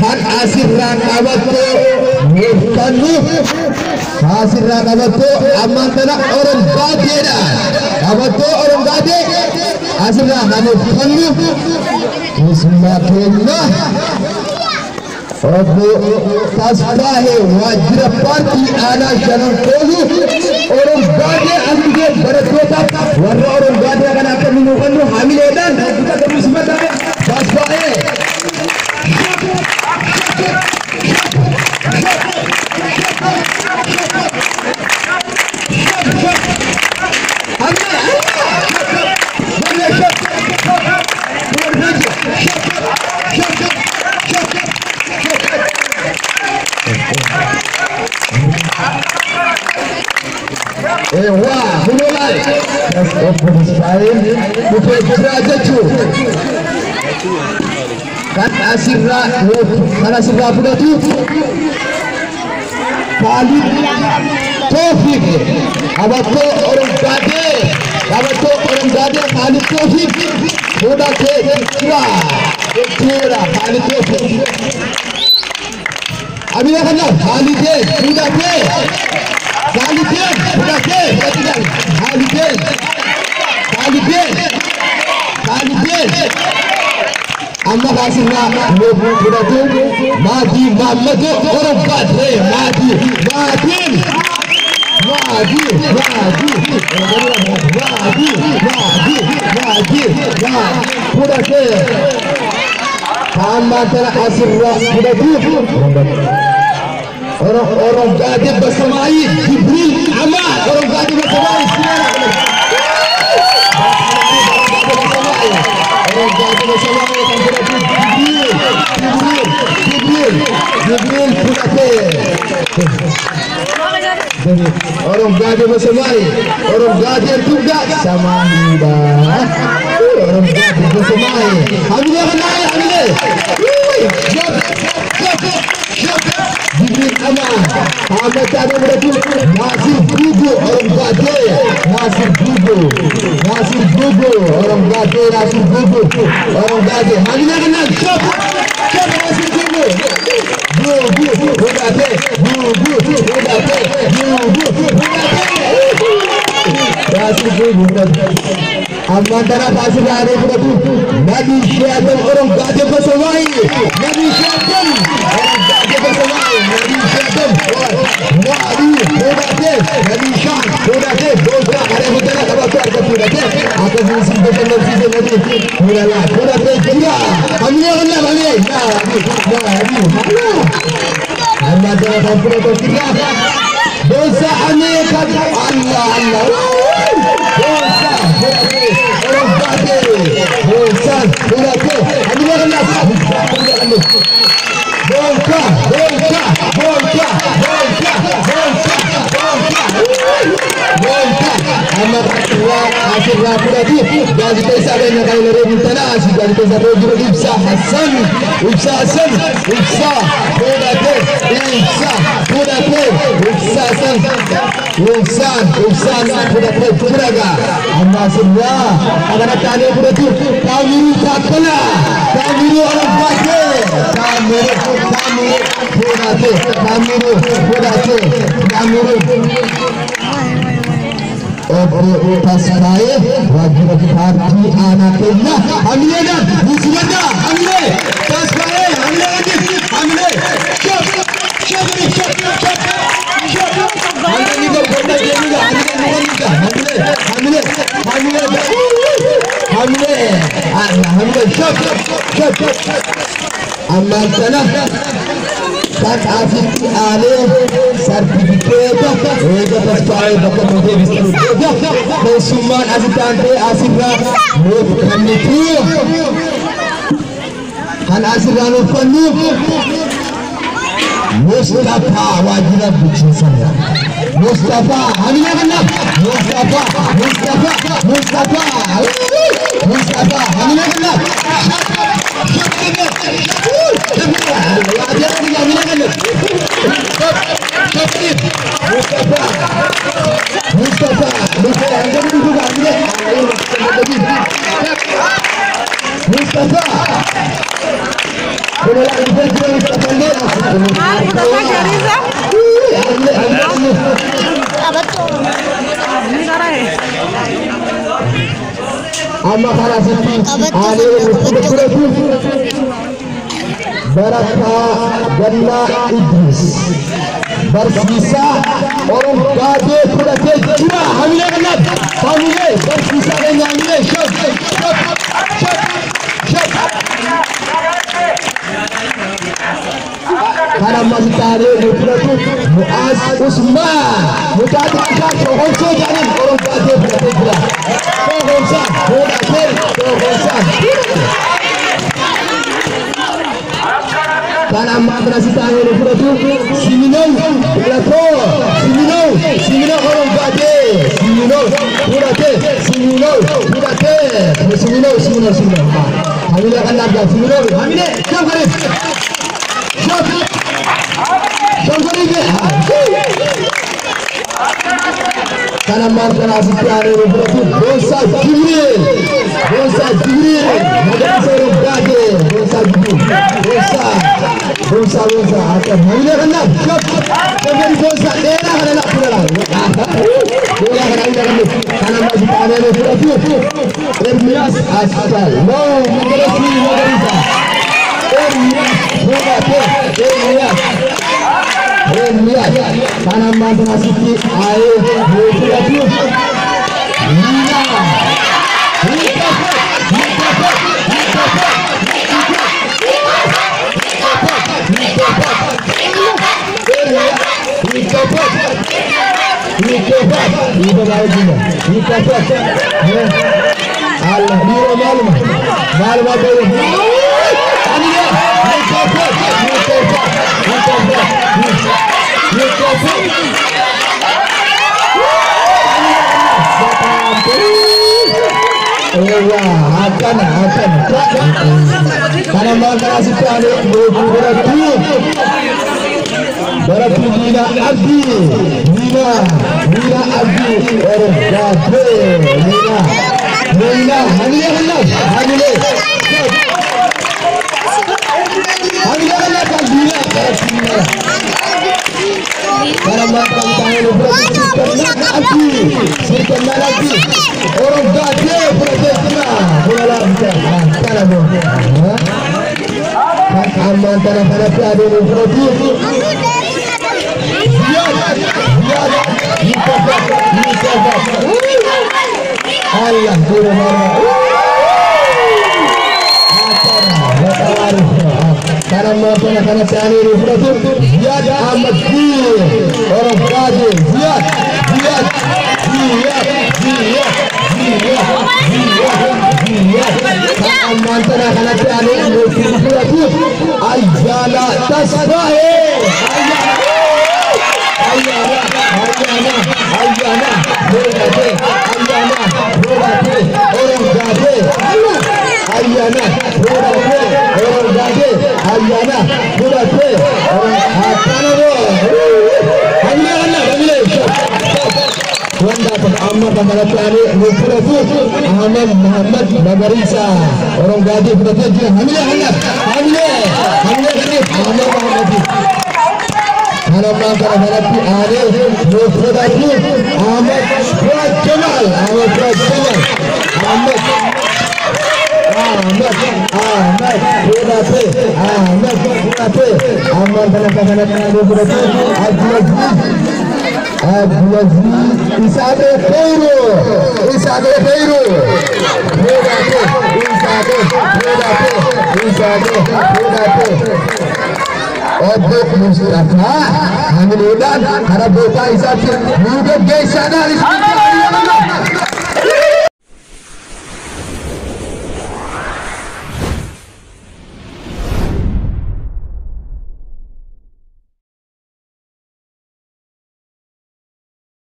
kan asir rakabato mufkanu asir rakabato amantana orang badera kabato orang bade asir rakabato bismillah Rabbu tasbahe wajrapati ala shanam kolu orang bade amge barakota warna orang bade akan akan menukannu hamil edan kita bersama tasbahe wah mulai bukan derajatku kan asirra budak tu Khalid Taufik abato orang gade Khalid Taufik budak tua Khalid Taufik abi akan Khalid budak Khalid amma kasirna lobu budatu madi Muhammad orang badre madi budatu amma tara asirra budatu orang gadis bersamai Jibril Ahmad orang gadis bersamai orang gadis bersamai orang gadis juga sama muda orang gadis bersamai hamil Jibril Aman Ahmad Tani berarti Nasir Bubu orang Gade Nasir Bubu orang Gade Nasir Bubu orang Gade Hamilnya kenal siapa Nasir Bubu Nasir Bubu Amantara pasir ada berarti Nabi Syaitan orang Gade bersamai Nabi Syaitan orang Gade bersamai Nabi Syaitan Nabi Syah dosa ada betul apa akan disebutkan Nabi mulalah kira hamilnya Amantara pasir atau tidak dosa aneh kata Allah dosa orang Gade dosa amat hasil rapor tadi dari desa dengan kali lebih tanah dari desa juga Ibsa Hasan Puraga amma semua agar tadi berarti kami taklah kami orang Gade kami tasbahe wajib hati anaknya hamile dan muslimnya hamile tasbahe hamile Kat asik ale sertifikat ega paspai bakal menjadi sertifikat kesuman asitante asira bukan itu kan asira lupamu Mustafa wajib bikin saya Mustafa hamilnya kenal Mustafa hamilnya kenal Mustafa Baraka Ganda Idris bersisa orang gade pulake jiwa hamile genap hamile bersisa dengan hamile shot karena masih tadi berpulatu Muaz Usman mutati kita sohonso jalan orang gade pulake jiwa sohonsa karena masih tadi berpulatu Siminau orang gade Siminau hamile kan lagi Siminau hamile jam garis karena masih tadi berpulatu Bonsa Jibril ada seorang gade Bonsa akan hamile kan lagi jadi Bonsa daerah adalah pulang karena masih tadi berpulatu Ermias Asal Ermias karena masih air berpulatu Allah akan karena masih ada Baratu Nina Abdi orang gade Nina hamile karena makan tangan lagi orang gade aman tanah ada Allah karena tani Ziyad Ahmad orang gade Ziyad mantan karena tani Aizala Tasbahe Ayana Ahmad Muhammad Bagarisa orang gade hamile karena menghadapi Ahmad Fuad Jamal Isade Feiro Obok Mustafa Hamiludan Harap Bota Isade Mudah Geisha dari